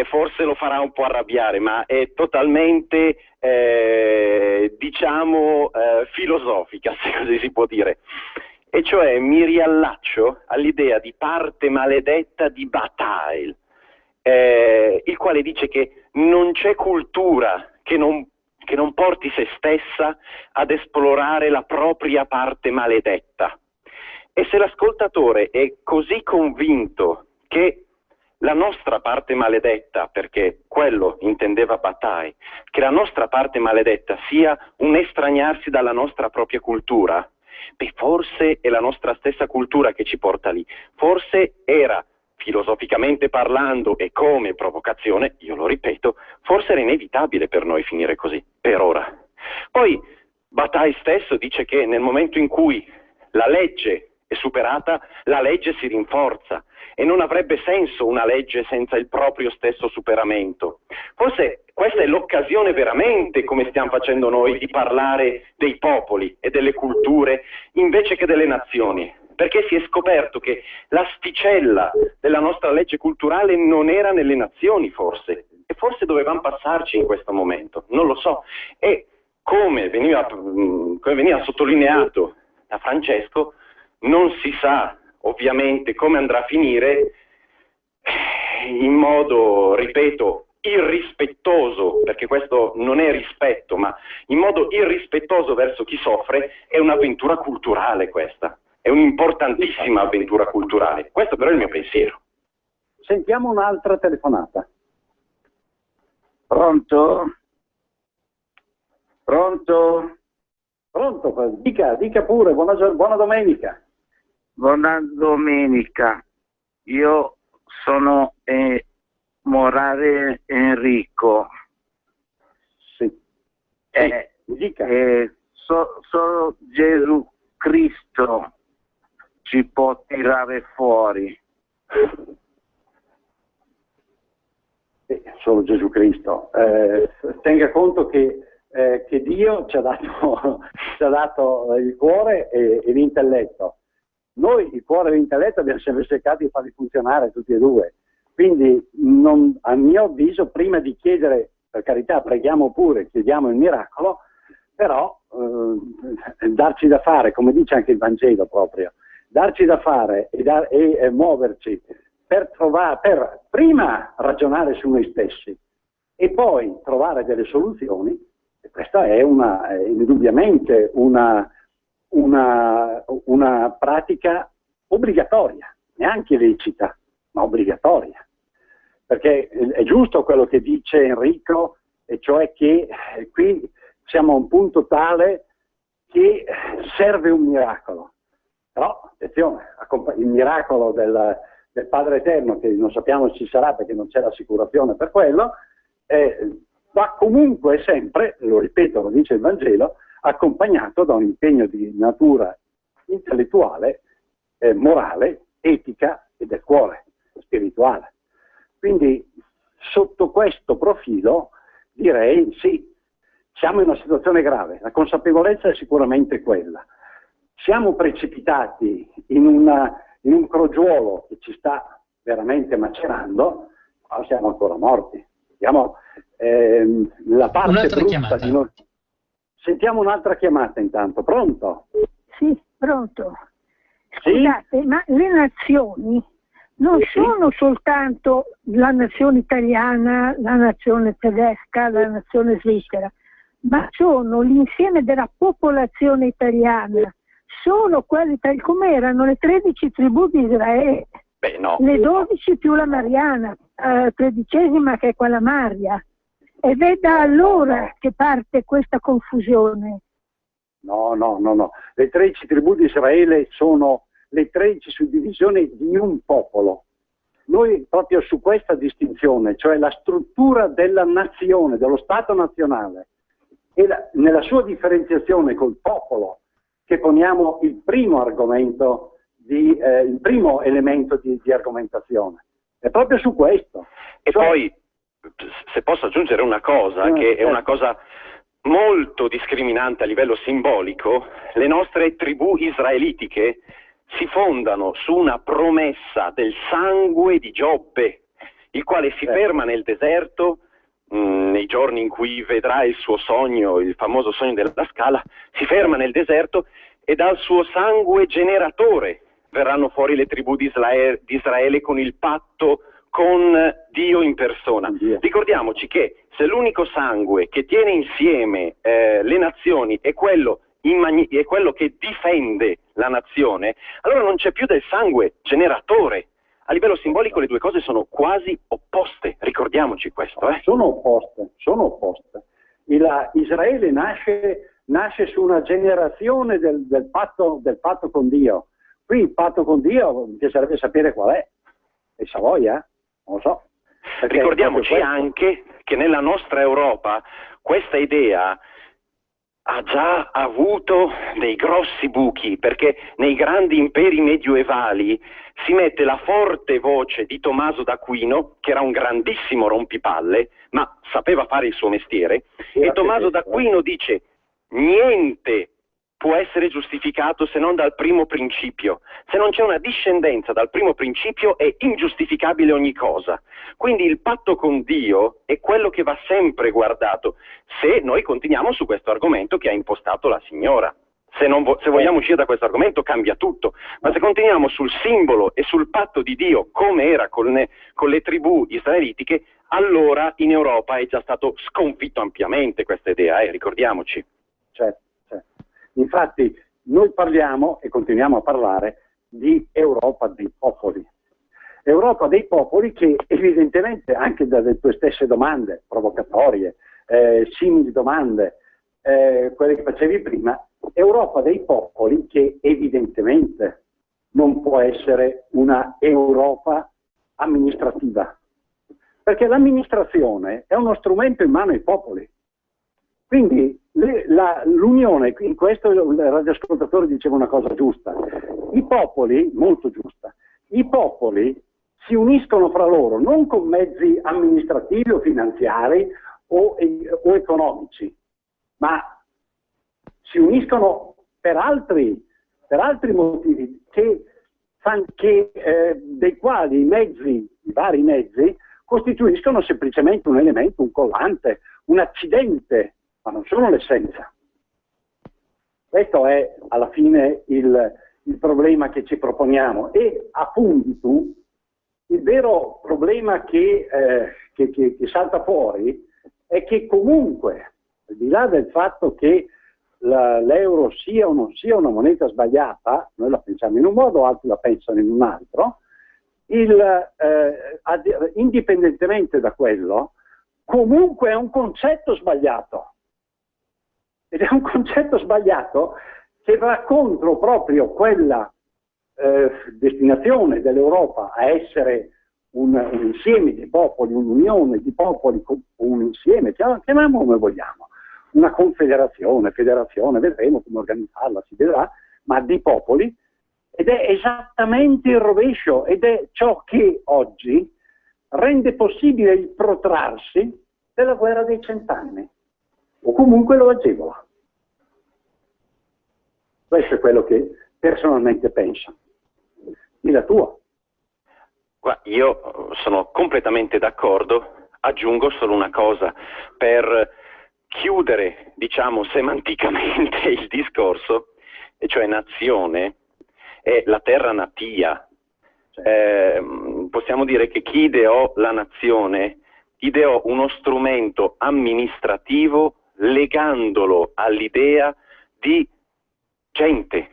forse lo farà un po' arrabbiare, ma è totalmente, filosofica, se così si può dire. E cioè mi riallaccio all'idea di parte maledetta di Bataille, il quale dice che non c'è cultura che non porti se stessa ad esplorare la propria parte maledetta. E se l'ascoltatore è così convinto che la nostra parte maledetta, perché quello intendeva Bataille, che la nostra parte maledetta sia un estraniarsi dalla nostra propria cultura, beh, forse è la nostra stessa cultura che ci porta lì, forse era, filosoficamente parlando e come provocazione, io lo ripeto, forse era inevitabile per noi finire così, per ora. Poi Bataille stesso dice che nel momento in cui la legge è superata, la legge si rinforza, e non avrebbe senso una legge senza il proprio stesso superamento. Forse questa è l'occasione veramente, come stiamo facendo noi, di parlare dei popoli e delle culture invece che delle nazioni, perché si è scoperto che l'asticella della nostra legge culturale non era nelle nazioni, forse, e forse dovevamo passarci in questo momento, non lo so. E come veniva sottolineato da Francesco, non si sa ovviamente come andrà a finire, in modo, ripeto, irrispettoso, perché questo non è rispetto, ma in modo irrispettoso verso chi soffre. È un'avventura culturale questa, è un'importantissima avventura culturale. Questo però è il mio pensiero. Sentiamo un'altra telefonata. Pronto? Pronto? Pronto? Dica pure, buona domenica. Buona domenica, io sono Morale Enrico. Sì. Dica. Solo Gesù Cristo si può tirare fuori? Solo Gesù Cristo. Tenga conto che Dio ci ha dato il cuore e l'intelletto. Noi il cuore e l'intelletto abbiamo sempre cercato di farli funzionare tutti e due. Quindi, a mio avviso, prima di chiedere, per carità, preghiamo pure, chiediamo il miracolo, però darci da fare, come dice anche il Vangelo proprio, darci da fare e muoverci per prima ragionare su noi stessi e poi trovare delle soluzioni, e questa è indubbiamente una pratica obbligatoria, neanche lecita, ma obbligatoria. Perché è giusto quello che dice Enrico, e cioè che qui siamo a un punto tale che serve un miracolo. Però, attenzione, il miracolo del Padre Eterno, che non sappiamo se ci sarà perché non c'è l'assicurazione per quello, va comunque sempre, lo ripeto, lo dice il Vangelo, accompagnato da un impegno di natura intellettuale, morale, etica e del cuore, spirituale. Quindi sotto questo profilo direi sì, siamo in una situazione grave, la consapevolezza è sicuramente quella. Siamo precipitati in un crogiuolo che ci sta veramente macerando, ma siamo ancora morti. Siamo, la parte brutta di noi. Sentiamo un'altra chiamata intanto, pronto? Sì, pronto. Scusate, sì? Ma le nazioni non sono soltanto la nazione italiana, la nazione tedesca, la nazione svizzera, ma sono l'insieme della popolazione italiana. Sono quelle, come erano le 13 tribù di Israele, no. Le 12 più la Mariana, 13ª che è quella Maria. Ed è da allora che parte questa confusione. No. Le 13 tribù di Israele sono le 13 suddivisioni di un popolo. Noi proprio su questa distinzione, cioè la struttura della nazione, dello Stato nazionale, e nella sua differenziazione col popolo, che poniamo il primo argomento, il primo elemento di argomentazione. È proprio su questo. E cioè, poi, se posso aggiungere una cosa, che è una cosa molto discriminante a livello simbolico, le nostre tribù israelitiche si fondano su una promessa del sangue di Giobbe, il quale si ferma nel deserto, nei giorni in cui vedrà il suo sogno, il famoso sogno della scala, si ferma nel deserto e dal suo sangue generatore verranno fuori le tribù di Israele con il patto con Dio in persona. Ricordiamoci che se l'unico sangue che tiene insieme le nazioni è quello che difende la nazione, allora non c'è più del sangue generatore. A livello simbolico le due cose sono quasi opposte, ricordiamoci questo. Sono opposte. Israele nasce su una generazione del patto con Dio. Qui il patto con Dio mi piacerebbe sapere qual è. E Savoia? Non lo so. Ricordiamoci anche che nella nostra Europa questa idea ha già avuto dei grossi buchi, perché nei grandi imperi medioevali si mette la forte voce di Tommaso d'Aquino, che era un grandissimo rompipalle, ma sapeva fare il suo mestiere, e Tommaso d'Aquino dice: niente può essere giustificato se non dal primo principio. Se non c'è una discendenza dal primo principio è ingiustificabile ogni cosa. Quindi il patto con Dio è quello che va sempre guardato, se noi continuiamo su questo argomento che ha impostato la signora. Se vogliamo uscire da questo argomento cambia tutto, ma se continuiamo sul simbolo e sul patto di Dio come era con le tribù israelitiche, allora in Europa è già stato sconfitto ampiamente questa idea, ricordiamoci. Certo. Infatti noi parliamo e continuiamo a parlare di Europa dei popoli. Europa dei popoli che evidentemente anche dalle tue stesse domande provocatorie, simili domande, quelle che facevi prima, Europa dei popoli che evidentemente non può essere una Europa amministrativa, perché l'amministrazione è uno strumento in mano ai popoli. Quindi l'unione, in questo il radioascoltatore diceva una cosa giusta, i popoli, molto giusta, i popoli si uniscono fra loro non con mezzi amministrativi o finanziari o economici, ma si uniscono per altri motivi dei quali i vari mezzi costituiscono semplicemente un elemento, un collante, un accidente, ma non sono l'essenza. Questo è alla fine il problema che ci proponiamo, e appunto tu il vero problema che salta fuori è che comunque, al di là del fatto che l'euro sia o non sia una moneta sbagliata, noi la pensiamo in un modo, altri la pensano in un altro, indipendentemente da quello, comunque è un concetto sbagliato. Ed è un concetto sbagliato che va contro proprio quella destinazione dell'Europa a essere un insieme di popoli, un'unione di popoli, un insieme, chiamiamolo come vogliamo, una confederazione, federazione, vedremo come organizzarla, si vedrà, ma di popoli, ed è esattamente il rovescio, ed è ciò che oggi rende possibile il protrarsi della guerra dei 100 anni, o comunque lo agevola. Questo è quello che personalmente penso. Di la tua. Io sono completamente d'accordo, aggiungo solo una cosa per chiudere, diciamo, semanticamente il discorso, e cioè nazione è la terra natia. Possiamo dire che chi ideò la nazione ideò uno strumento amministrativo legandolo all'idea di gente,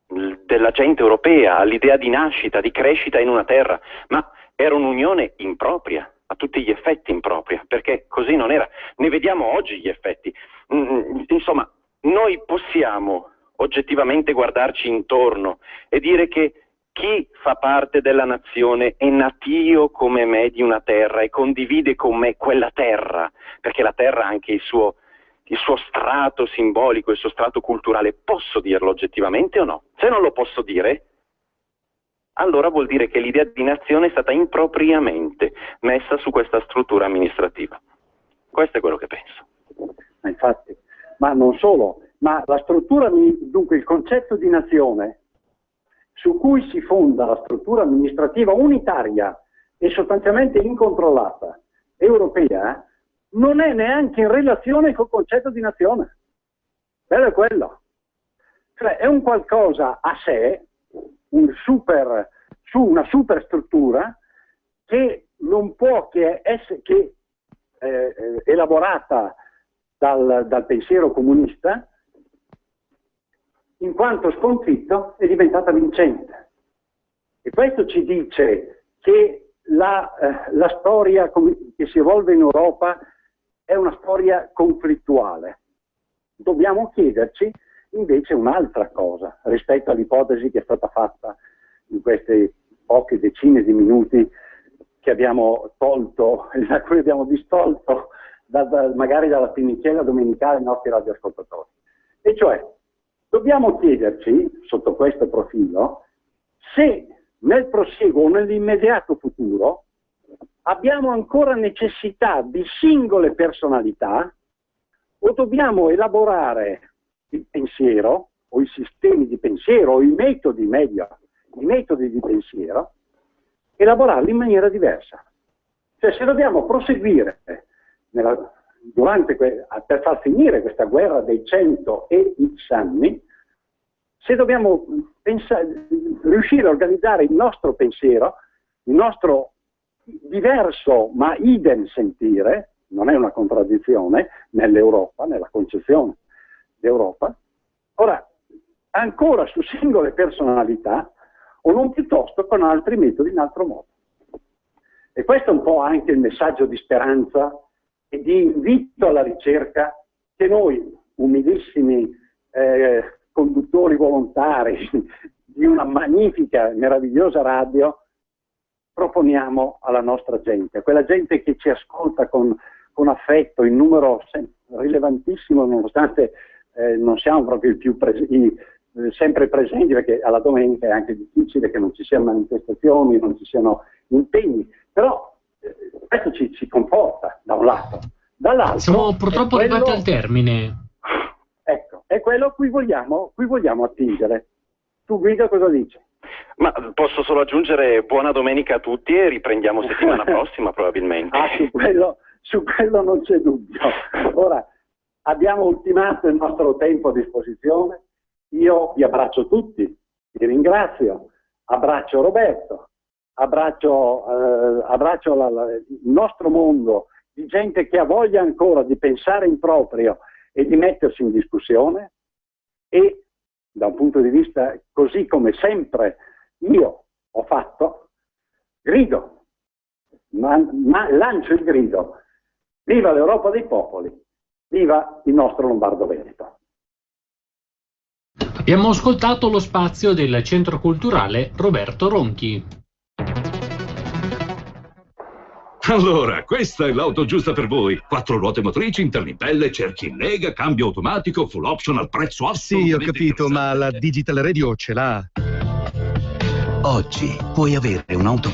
della gente europea, all'idea di nascita, di crescita in una terra, ma era un'unione impropria, a tutti gli effetti impropria, perché così non era. Ne vediamo oggi gli effetti. Insomma, noi possiamo oggettivamente guardarci intorno e dire che chi fa parte della nazione è natio come me di una terra e condivide con me quella terra, perché la terra ha anche il suo strato simbolico, il suo strato culturale. Posso dirlo oggettivamente o no? Se non lo posso dire, allora vuol dire che l'idea di nazione è stata impropriamente messa su questa struttura amministrativa. Questo è quello che penso. Infatti, ma non solo, ma la struttura, dunque il concetto di nazione su cui si fonda la struttura amministrativa unitaria e sostanzialmente incontrollata europea, non è neanche in relazione col concetto di nazione. Quello è quello. Cioè è un qualcosa a sé, una superstruttura che non può che essere elaborata dal pensiero comunista, in quanto sconfitto è diventata vincente. E questo ci dice che la storia che si evolve in Europa è una storia conflittuale. Dobbiamo chiederci invece un'altra cosa rispetto all'ipotesi che è stata fatta in queste poche decine di minuti che abbiamo tolto, da cui abbiamo distolto magari dalla finicella domenicale i nostri radioascoltatori. E cioè, dobbiamo chiederci, sotto questo profilo, se nel prosieguo o nell'immediato futuro abbiamo ancora necessità di singole personalità o dobbiamo elaborare il pensiero o i sistemi di pensiero o i metodi di pensiero, elaborarli in maniera diversa. Cioè se dobbiamo proseguire per far finire questa guerra dei 100 e X anni, se dobbiamo riuscire a organizzare il nostro pensiero, il nostro diverso ma idem sentire, non è una contraddizione nell'Europa, nella concezione d'Europa, ora ancora su singole personalità o non piuttosto con altri metodi in altro modo. E questo è un po' anche il messaggio di speranza e di invito alla ricerca che noi, umilissimi conduttori volontari di una magnifica, meravigliosa radio, proponiamo alla nostra gente, quella gente che ci ascolta con affetto in numero rilevantissimo, nonostante non siamo proprio i più sempre presenti, perché alla domenica è anche difficile che non ci siano manifestazioni, non ci siano impegni, però questo ci conforta da un lato. Dall'altro siamo purtroppo arrivati al termine. Ecco, è quello a cui vogliamo attingere. Tu, Guido, cosa dici? Ma posso solo aggiungere buona domenica a tutti e riprendiamo settimana prossima probabilmente. Su quello non c'è dubbio. Ora, abbiamo ultimato il nostro tempo a disposizione. Io vi abbraccio tutti, vi ringrazio, abbraccio Roberto, abbraccio il nostro mondo di gente che ha voglia ancora di pensare in proprio e di mettersi in discussione, e da un punto di vista così come sempre io ho fatto, grido, ma lancio il grido: viva l'Europa dei popoli, viva il nostro Lombardo Veneto. Abbiamo ascoltato lo spazio del Centro Culturale Roberto Ronchi. Allora, questa è l'auto giusta per voi. 4 ruote motrici, interlimpelle, cerchi in lega, cambio automatico, full option al prezzo assolutamente. Sì, ho capito, ma la Digital Radio ce l'ha. Oggi puoi avere un'auto